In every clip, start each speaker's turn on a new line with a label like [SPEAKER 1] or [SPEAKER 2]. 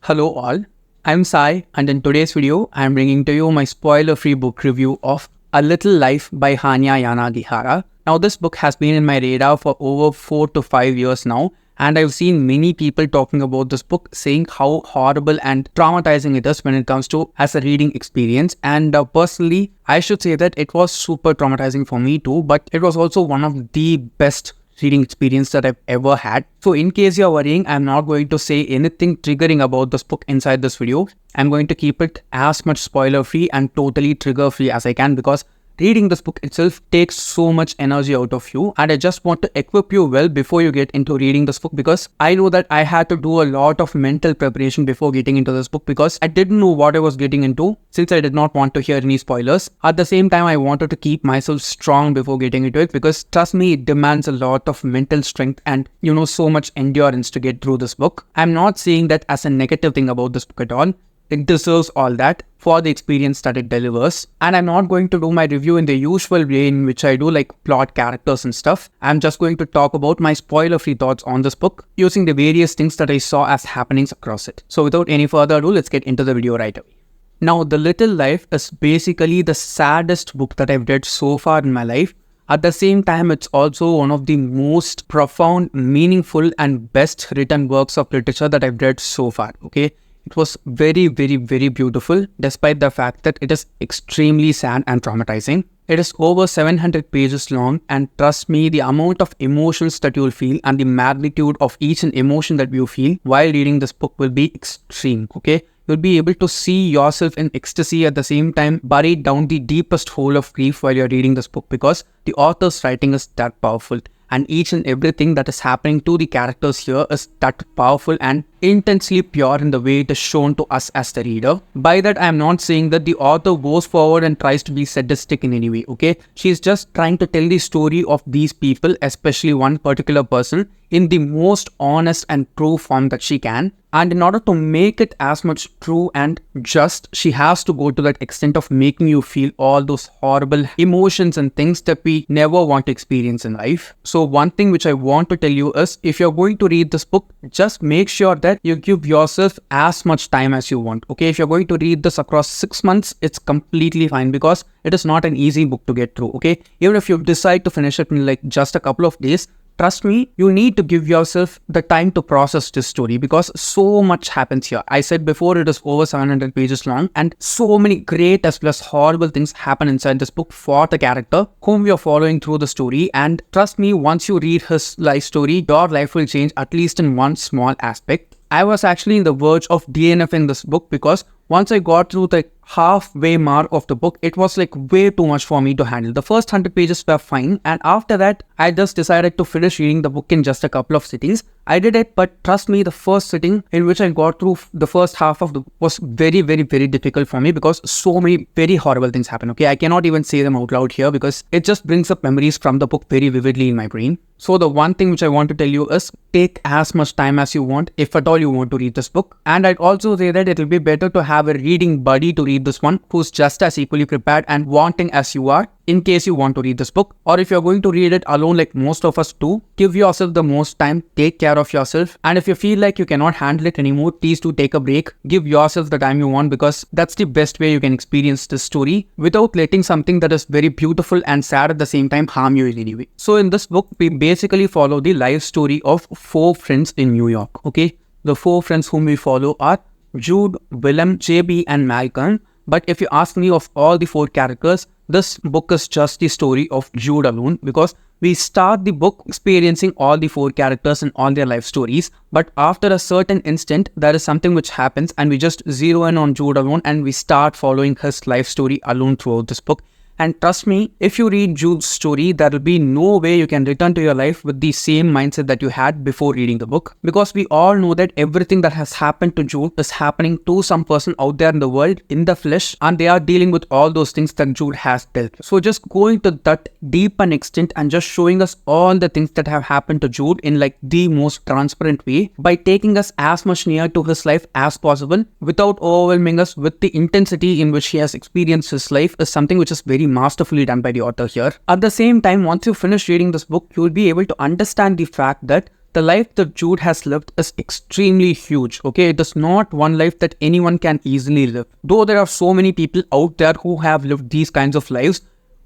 [SPEAKER 1] Hello all, I'm Sai and in today's video, I'm bringing to you my spoiler-free book review of A Little Life by Hanya Yanagihara. Now this book has been in my radar for over 4 to 5 years now, and I've seen many people talking about this book saying how horrible and traumatizing it is when it comes to as a reading experience. And personally, I should say that it was super traumatizing for me too, but it was also one of the best reading experience that I've ever had. So in case you're worrying, I'm not going to say anything triggering about this book inside this video. I'm going to keep it as much spoiler free and totally trigger free as I can, because reading this book itself takes so much energy out of you, and I just want to equip you well before you get into reading this book, because I know that I had to do a lot of mental preparation before getting into this book, because I didn't know what I was getting into since I did not want to hear any spoilers. At the same time, I wanted to keep myself strong before getting into it, because trust me, it demands a lot of mental strength and so much endurance to get through this book. I'm not saying that as a negative thing about this book at all. It deserves all that for the experience that it delivers. And I'm not going to do my review in the usual way in which I do, like plot, characters and stuff. I'm just going to talk about my spoiler-free thoughts on this book using the various things that I saw as happenings across it. So without any further ado, let's get into the video right away. Now, The Little Life is basically the saddest book that I've read so far in my life. At the same time, it's also one of the most profound, meaningful and best written works of literature that I've read so far, okay? It was very, very, very beautiful, despite the fact that it is extremely sad and traumatizing. It is over 700 pages long, and trust me, the amount of emotions that you will feel and the magnitude of each and emotion that you feel while reading this book will be extreme, okay? You'll be able to see yourself in ecstasy at the same time, buried down the deepest hole of grief while you're reading this book, because the author's writing is that powerful. And each and everything that is happening to the characters here is that powerful and intensely pure in the way it is shown to us as the reader. By that, I am not saying that the author goes forward and tries to be sadistic in any way, okay? She's just trying to tell the story of these people, especially one particular person, in the most honest and true form that she can. And in order to make it as much true and just, she has to go to that extent of making you feel all those horrible emotions and things that we never want to experience in life. So one thing which I want to tell you is, if you're going to read this book, just make sure that you give yourself as much time as you want, okay? If you're going to read this across 6 months, it's completely fine, because it is not an easy book to get through, okay? Even if you decide to finish it in like just a couple of days, trust me, you need to give yourself the time to process this story, because so much happens here. I said before, it is over 700 pages long, and so many great as well as horrible things happen inside this book for the character whom we are following through the story. And trust me, once you read his life story, your life will change, at least in one small aspect. I was actually in the verge of DNFing this book, because once I got through the halfway mark of the book, it was like way too much for me to handle. The first 100 pages were fine, and after that, I just decided to finish reading the book in just a couple of sittings. I did it, but trust me, the first sitting in which I got through the first half of the book was very, very, very difficult for me, because so many very horrible things happen, okay? I cannot even say them out loud here, because it just brings up memories from the book very vividly in my brain. So the one thing which I want to tell you is, take as much time as you want, if at all you want to read this book. And I'd also say that it will be better to have a reading buddy to read this one, who's just as equally prepared and wanting as you are, in case you want to read this book. Or if you're going to read it alone like most of us do, give yourself the most time, take care of yourself. And if you feel like you cannot handle it anymore, please do take a break. Give yourself the time you want, because that's the best way you can experience this story without letting something that is very beautiful and sad at the same time harm you in any way. So in this book, we basically follow the life story of 4 friends in New York, okay? The 4 friends whom we follow are Jude, Willem, JB and Malcolm. But if you ask me, of all the 4 characters, this book is just the story of Jude alone, because we start the book experiencing all the 4 characters and all their life stories. But after a certain instant, there is something which happens, and we just zero in on Jude alone, and we start following his life story alone throughout this book. And trust me, if you read Jude's story, there will be no way you can return to your life with the same mindset that you had before reading the book. Because we all know that everything that has happened to Jude is happening to some person out there in the world, in the flesh, and they are dealing with all those things that Jude has dealt with. So just going to that deep an extent and just showing us all the things that have happened to Jude in like the most transparent way, by taking us as much near to his life as possible without overwhelming us with the intensity in which he has experienced his life, is something which is very masterfully done by the author here. At the same time, once you finish reading this book, you will be able to understand the fact that the life that Jude has lived is extremely huge, okay? It is not one life that anyone can easily live. Though there are so many people out there who have lived these kinds of lives,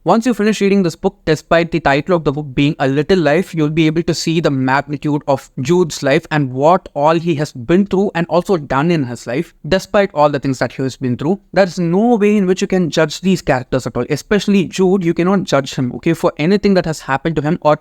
[SPEAKER 1] once you finish reading this book, despite the title of the book being A Little Life, you'll be able to see the magnitude of Jude's life and what all he has been through and also done in his life. Despite all the things that he has been through, there is no way in which you can judge these characters at all. Especially Jude, you cannot judge him, okay, for anything that has happened to him or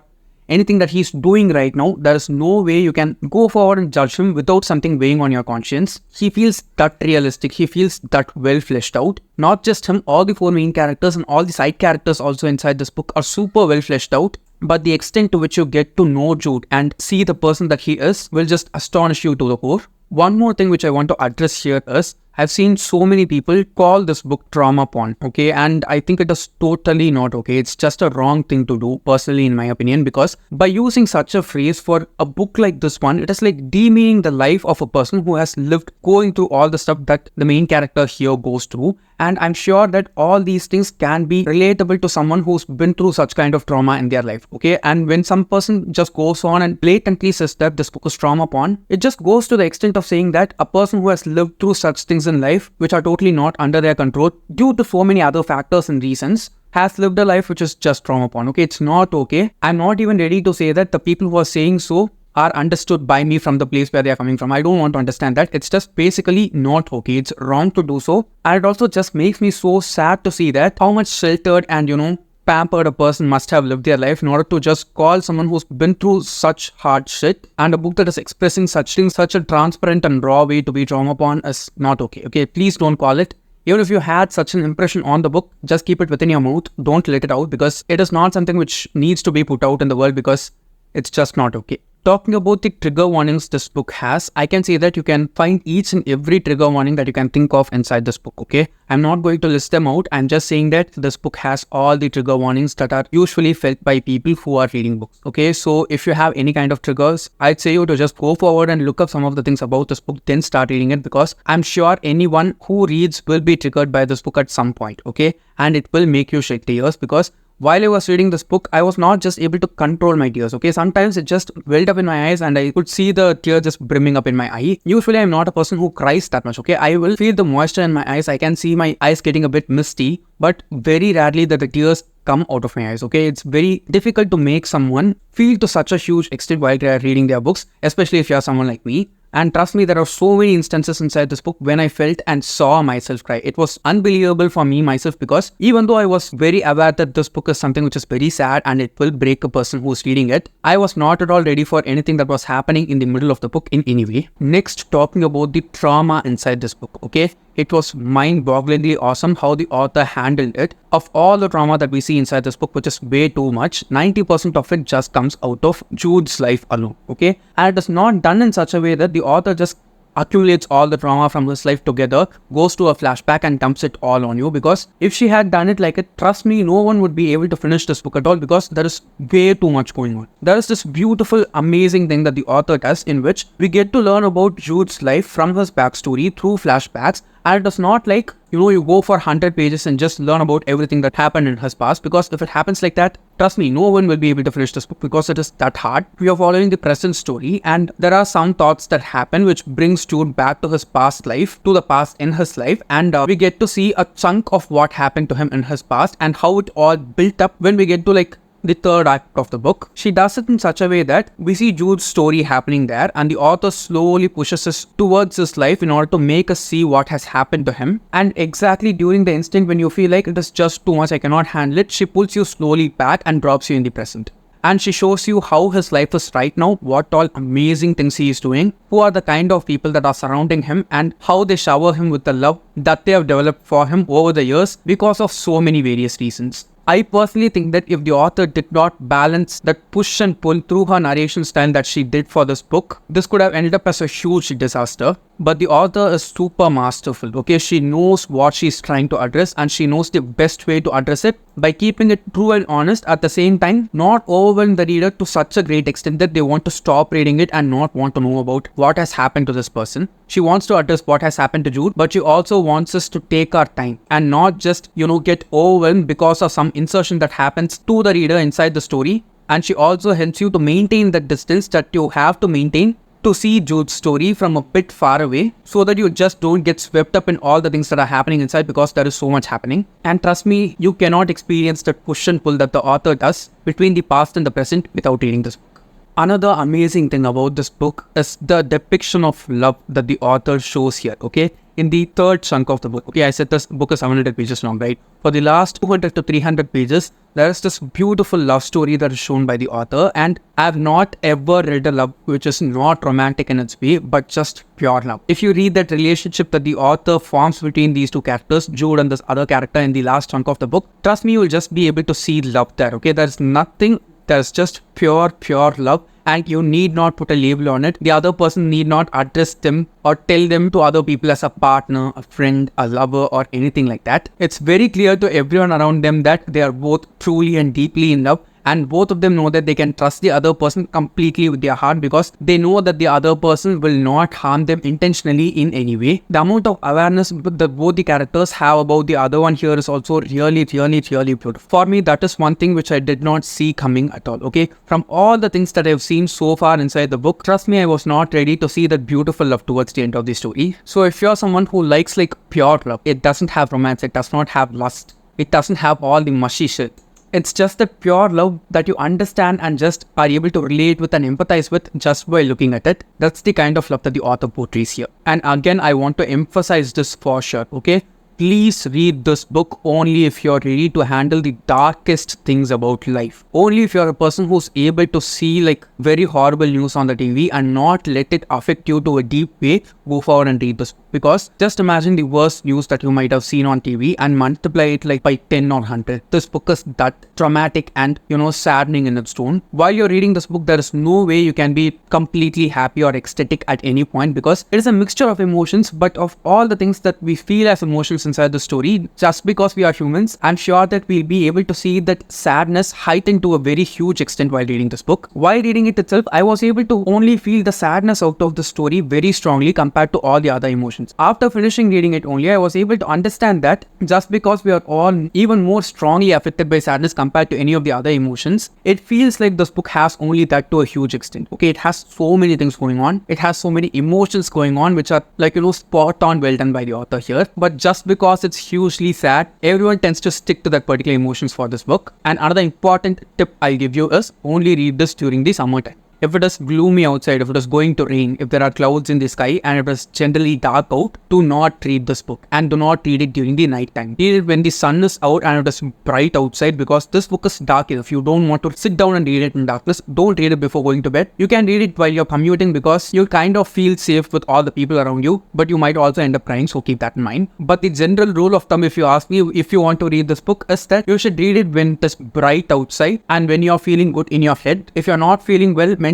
[SPEAKER 1] anything that he's doing right now. There is no way you can go forward and judge him without something weighing on your conscience. He feels that realistic. He feels that well fleshed out. Not just him, all the four main characters and all the side characters also inside this book are super well fleshed out. But the extent to which you get to know Jude and see the person that he is will just astonish you to the core. One more thing which I want to address here is, I've seen so many people call this book trauma porn, okay? And I think it is totally not okay. It's just a wrong thing to do, personally, in my opinion, because by using such a phrase for a book like this one, it is like demeaning the life of a person who has lived going through all the stuff that the main character here goes through. And I'm sure that all these things can be relatable to someone who's been through such kind of trauma in their life, okay? And when some person just goes on and blatantly says that this book is trauma porn, it just goes to the extent of saying that a person who has lived through such things in life, which are totally not under their control due to so many other factors and reasons, has lived a life which is just trauma porn, okay? It's not okay. I'm not even ready to say that the people who are saying so are understood by me from the place where they are coming from. I don't want to understand that. It's just basically not okay. It's wrong to do so. And it also just makes me so sad to see that how much sheltered and, pampered a person must have lived their life in order to just call someone who's been through such hard shit and a book that is expressing such things, such a transparent and raw way to be trauma porn is not okay. Okay, please don't call it. Even if you had such an impression on the book, just keep it within your mouth. Don't let it out, because it is not something which needs to be put out in the world, because it's just not okay. Talking about the trigger warnings this book has, I can say that you can find each and every trigger warning that you can think of inside this book, okay? I'm not going to list them out. I'm just saying that this book has all the trigger warnings that are usually felt by people who are reading books, okay? So if you have any kind of triggers, I'd say you to just go forward and look up some of the things about this book, then start reading it, because I'm sure anyone who reads will be triggered by this book at some point, okay? And it will make you shed tears, because while I was reading this book, I was not just able to control my tears, okay? Sometimes it just welled up in my eyes and I could see the tear just brimming up in my eye. Usually, I'm not a person who cries that much, okay? I will feel the moisture in my eyes. I can see my eyes getting a bit misty, but very rarely that the tears come out of my eyes, okay? It's very difficult to make someone feel to such a huge extent while they are reading their books, especially if you are someone like me. And trust me, there are so many instances inside this book when I felt and saw myself cry. It was unbelievable for me myself, because even though I was very aware that this book is something which is very sad and it will break a person who's reading it, I was not at all ready for anything that was happening in the middle of the book in any way. Next, talking about the trauma inside this book, okay? It was mind-bogglingly awesome how the author handled it. Of all the trauma that we see inside this book, which is way too much, 90% of it just comes out of Jude's life alone, okay? And it is not done in such a way that the author just accumulates all the trauma from his life together, goes to a flashback and dumps it all on you, because if she had done it like it, trust me, no one would be able to finish this book at all, because there is way too much going on. There is this beautiful, amazing thing that the author does, in which we get to learn about Jude's life from his backstory through flashbacks. And it is not like, you go for 100 pages and just learn about everything that happened in his past, because if it happens like that, trust me, no one will be able to finish this book, because it is that hard. We are following the present story, and there are some thoughts that happen which brings Jude back to his past life, to the past in his life, and we get to see a chunk of what happened to him in his past and how it all built up when we get to the third act of the book. She does it in such a way that we see Jude's story happening there, and the author slowly pushes us towards his life in order to make us see what has happened to him. And exactly during the instant when you feel like it is just too much, I cannot handle it, she pulls you slowly back and drops you in the present. And she shows you how his life is right now, what all amazing things he is doing, who are the kind of people that are surrounding him, and how they shower him with the love that they have developed for him over the years because of so many various reasons. I personally think that if the author did not balance that push and pull through her narration style that she did for this book, this could have ended up as a huge disaster. But the author is super masterful, okay? She knows what she's trying to address, and she knows the best way to address it by keeping it true and honest, at the same time not overwhelm the reader to such a great extent that they want to stop reading it and not want to know about what has happened to this person. She wants to address what has happened to Jude, but she also wants us to take our time and not just, get overwhelmed because of some insertion that happens to the reader inside the story, and she also helps you to maintain the distance that you have to maintain to see Jude's story from a bit far away, so that you just don't get swept up in all the things that are happening inside, because there is so much happening. And trust me, you cannot experience the push and pull that the author does between the past and the present without reading this book. Another amazing thing about this book is the depiction of love that the author shows here, okay? In the third chunk of the book, okay, I said this book is 700 pages long, right? For the last 200 to 300 pages, there is this beautiful love story that is shown by the author, and I have not ever read a love which is not romantic in its way, but just pure love. If you read that relationship that the author forms between these two characters, Jude and this other character in the last chunk of the book, trust me, you will just be able to see love there, okay? There's nothing, there's just pure love. And you need not put a label on it. The other person need not address them or tell them to other people as a partner, a friend, a lover, or anything like that. It's very clear to everyone around them that they are both truly and deeply in love, and both of them know that they can trust the other person completely with their heart, because they know that the other person will not harm them intentionally in any way. The amount of awareness that both the characters have about the other one here is also really beautiful. For me, that is one thing which I did not see coming at all, okay? From all the things that I've seen so far inside the book, trust me, I was not ready to see that beautiful love towards the end of the story. So if you're someone who likes like pure love, it doesn't have romance, it does not have lust, it doesn't have all the mushy shit. It's just the pure love that you understand and just are able to relate with and empathize with just by looking at it. That's the kind of love that the author portrays here. And again, I want to emphasize this for sure, okay? Please read this book only if you're ready to handle the darkest things about life. Only if you're a person who's able to see like very horrible news on the TV and not let it affect you to a deep way, go forward and read this book. Because just imagine the worst news that you might have seen on TV and multiply it like by 10 or 100. This book is that traumatic and, saddening in its tone. While you're reading this book, there is no way you can be completely happy or ecstatic at any point, because it is a mixture of emotions, but of all the things that we feel as emotions inside the story, just because we are humans, I'm sure that we'll be able to see that sadness heightened to a very huge extent while reading this book. While reading it itself, I was able to only feel the sadness out of the story very strongly compared to all the other emotions. After finishing reading it only, I was able to understand that just because we are all even more strongly affected by sadness compared to any of the other emotions, it feels like this book has only that to a huge extent. Okay, it has so many things going on. It has so many emotions going on, which are like, spot on well done by the author here. But just because it's hugely sad, everyone tends to stick to that particular emotions for this book. And another important tip I'll give you is only read this during the summertime. If it is gloomy outside, if it is going to rain, if there are clouds in the sky and it is generally dark out, do not read this book and do not read it during the night time. Read it when the sun is out and it is bright outside, because this book is dark enough. You don't want to sit down and read it in darkness. Don't read it before going to bed. You can read it while you're commuting, because you kind of feel safe with all the people around you, but you might also end up crying, so keep that in mind. But the general rule of thumb, if you ask me, if you want to read this book, is that you should read it when it is bright outside and when you're feeling good in your head. If you're not feeling well mentally,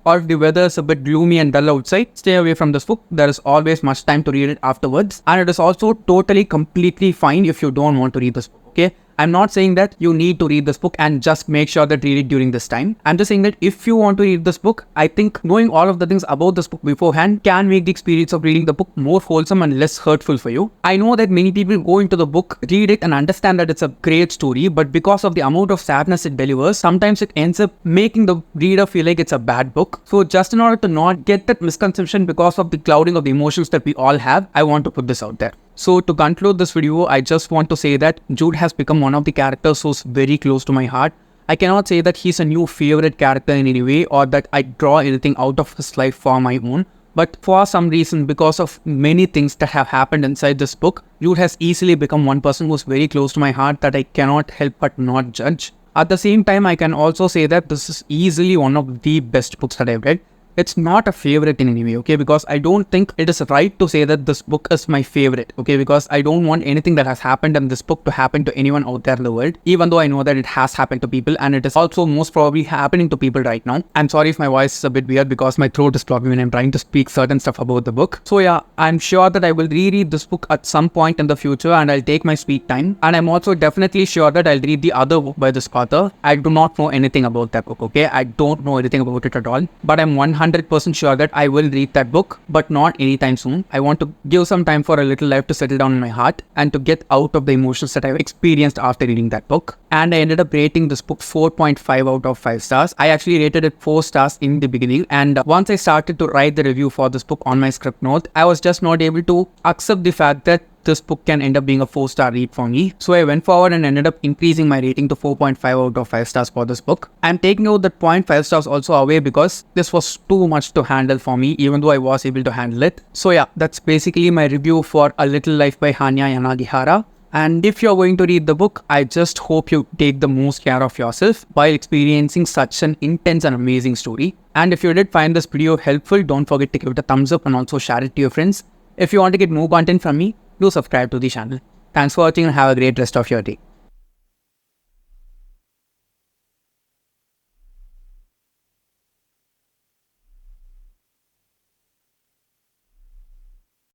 [SPEAKER 1] or if the weather is a bit gloomy and dull outside, stay away from this book. There is always much time to read it afterwards. And it is also totally completely fine if you don't want to read this book, okay? I'm not saying that you need to read this book and just make sure that read it during this time. I'm just saying that if you want to read this book, I think knowing all of the things about this book beforehand can make the experience of reading the book more wholesome and less hurtful for you. I know that many people go into the book, read it and understand that it's a great story, but because of the amount of sadness it delivers, sometimes it ends up making the reader feel like it's a bad book. So just in order to not get that misconception because of the clouding of the emotions that we all have, I want to put this out there. So to conclude this video, I just want to say that Jude has become one of the characters who's very close to my heart. I cannot say that he's a new favorite character in any way, or that I draw anything out of his life for my own. But for some reason, because of many things that have happened inside this book, Jude has easily become one person who's very close to my heart that I cannot help but not judge. At the same time, I can also say that this is easily one of the best books that I've read. It's not a favorite in any way, okay? Because I don't think it is right to say that this book is my favorite, okay? Because I don't want anything that has happened in this book to happen to anyone out there in the world, even though I know that it has happened to people and it is also most probably happening to people right now. I'm sorry if my voice is a bit weird because my throat is clogged when I'm trying to speak certain stuff about the book. So yeah, I'm sure that I will reread this book at some point in the future and I'll take my sweet time. And I'm also definitely sure that I'll read the other book by this author. I do not know anything about that book, okay? I don't know anything about it at all, but I'm 100% 100% sure that I will read that book, but not anytime soon. I want to give some time for a little life to settle down in my heart and to get out of the emotions that I've experienced after reading that book. And I ended up rating this book 4.5 out of 5 stars. I actually rated it 4 stars in the beginning, and once I started to write the review for this book on my script note, I was just not able to accept the fact that this book can end up being a 4-star read for me. So I went forward and ended up increasing my rating to 4.5 out of 5 stars for this book. I'm taking out that 0.5 stars also away because this was too much to handle for me, even though I was able to handle it. So yeah, that's basically my review for A Little Life by Hanya Yanagihara. And if you're going to read the book, I just hope you take the most care of yourself while experiencing such an intense and amazing story. And if you did find this video helpful, don't forget to give it a thumbs up and also share it to your friends. If you want to get more content from me, do subscribe to the channel. Thanks for watching and have a great rest of your day.